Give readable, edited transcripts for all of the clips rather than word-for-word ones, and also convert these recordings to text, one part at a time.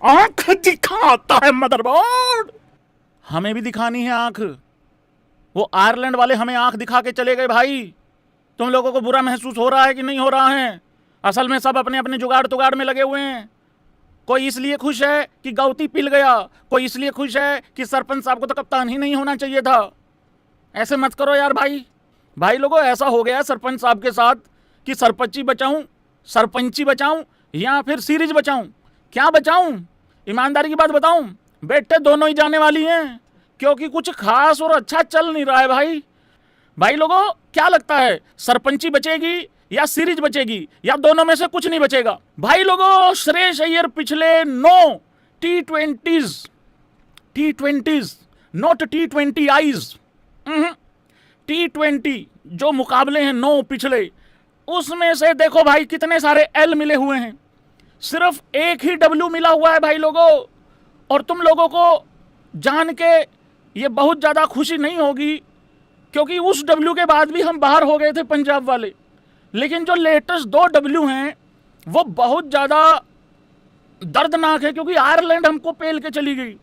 आंख दिखाता है मदरबोर्ड। हमें भी दिखानी है आंख। वो आयरलैंड वाले हमें आंख दिखा के चले गए भाई। तुम लोगों को बुरा महसूस हो रहा है कि नहीं हो रहा है? असल में सब अपने अपने जुगाड़ तुगाड़ में लगे हुए हैं। कोई इसलिए खुश है कि गौती पिल गया, कोई इसलिए खुश है कि सरपंच साहब को तो कप्तान ही नहीं होना चाहिए था। ऐसे मत करो यार भाई। भाई लोगों, ऐसा हो गया सरपंच साहब के साथ कि सरपंची बचाऊं, सरपंची बचाऊं या फिर सीरीज बचाऊं? क्या बचाऊं? ईमानदारी की बात बताऊं, बेटे दोनों ही जाने वाली हैं, क्योंकि कुछ खास और अच्छा चल नहीं रहा है भाई। भाई लोगों, क्या लगता है, सरपंची बचेगी या सीरीज बचेगी या दोनों में से कुछ नहीं बचेगा? भाई लोगों, श्रेयस अय्यर पिछले 9 T20s not T20 eyes, T20 जो मुकाबले हैं 9 पिछले, उसमें से देखो भाई कितने सारे एल मिले हुए हैं, सिर्फ एक ही डब्ल्यू मिला हुआ है भाई लोगों। और तुम लोगों को जान के ये बहुत ज़्यादा खुशी नहीं होगी, क्योंकि उस डब्ल्यू के बाद भी हम बाहर हो गए थे पंजाब वाले। लेकिन जो लेटेस्ट 2 डब्ल्यू हैं वो बहुत ज़्यादा दर्दनाक है, क्योंकि आयरलैंड हमको पेल के चली गई,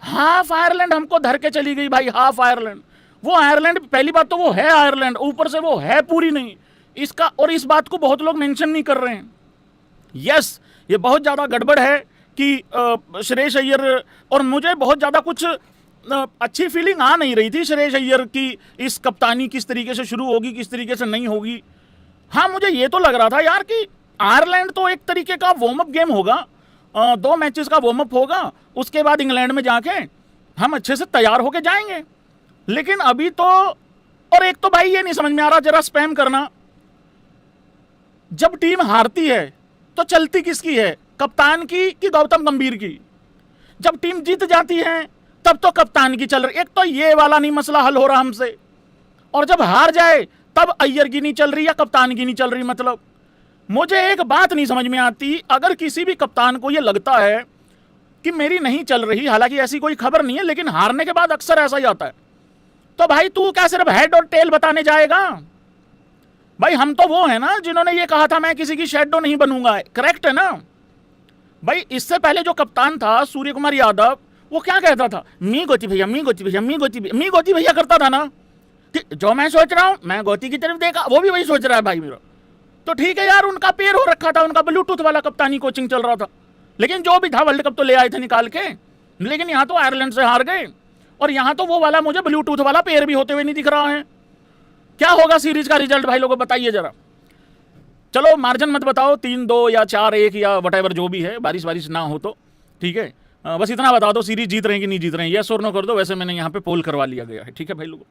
हाफ आयरलैंड हमको धर के चली गई भाई, हाफ आयरलैंड। वो आयरलैंड, पहली बात तो वो है आयरलैंड, ऊपर से वो है पूरी नहीं इसका। और इस बात को बहुत लोग मेंशन नहीं कर रहे हैं। यस, ये बहुत ज़्यादा गड़बड़ है कि श्रेयस अय्यर, और मुझे बहुत ज़्यादा कुछ अच्छी फीलिंग आ नहीं रही थी श्रेयस अय्यर की इस कप्तानी किस तरीके से शुरू होगी, किस तरीके से नहीं होगी। हाँ, मुझे ये तो लग रहा था यार कि आयरलैंड तो एक तरीके का वार्म अप गेम होगा, 2 मैचेस का वार्म अप होगा, उसके बाद इंग्लैंड में जाके हम अच्छे से तैयार होके जाएंगे। लेकिन अभी तो, और एक तो भाई ये नहीं समझ में आ रहा, जरा स्पैम करना, जब टीम हारती है तो चलती किसकी है, कप्तान की कि गौतम गंभीर की? जब टीम जीत जाती है तब तो कप्तान की चल रही। एक तो ये वाला नहीं मसला हल हो रहा हमसे, और जब हार जाए तब अय्यर की नहीं चल रही या कप्तान की नहीं चल रही। मतलब मुझे एक बात नहीं समझ में आती, अगर किसी भी कप्तान को ये लगता है कि मेरी नहीं चल रही, हालांकि ऐसी कोई खबर नहीं है, लेकिन हारने के बाद अक्सर ऐसा ही आता है, तो भाई तू क्या सिर्फ हेड और टेल बताने जाएगा? भाई हम तो वो है ना जिन्होंने ये कहा था मैं किसी की शैडो नहीं बनूंगा, करेक्ट है ना भाई? इससे पहले जो कप्तान था सूर्य कुमार यादव, वो क्या कहता था, मी गोती भैया, मी गोती भैया, मी गोती भैया करता था ना, कि जो मैं सोच रहा हूं मैं गोती की तरफ देखा, वो भी वही सोच रहा है भाई मेरा। तो ठीक है यार, उनका पेड़ हो रखा था, उनका ब्लूटूथ वाला कप्तानी कोचिंग चल रहा था, लेकिन जो भी था वर्ल्ड कप तो ले आए थे निकाल के। लेकिन यहाँ तो आयरलैंड से हार गए, और यहाँ तो वो वाला मुझे ब्लूटूथ वाला पेड़ भी होते हुए नहीं दिख रहा है। क्या होगा सीरीज का रिजल्ट भाई लोगों, बताइए जरा। चलो मार्जिन मत बताओ, 3-2 या 4-1 या वट जो भी है, बारिश बारिश ना हो तो ठीक है। बस इतना बता दो सीरीज जीत रहे हैं कि नहीं जीत रहे हैं, यस और नो कर दो। वैसे मैंने यहाँ पे पोल करवा लिया गया है, ठीक है भाई लोगों।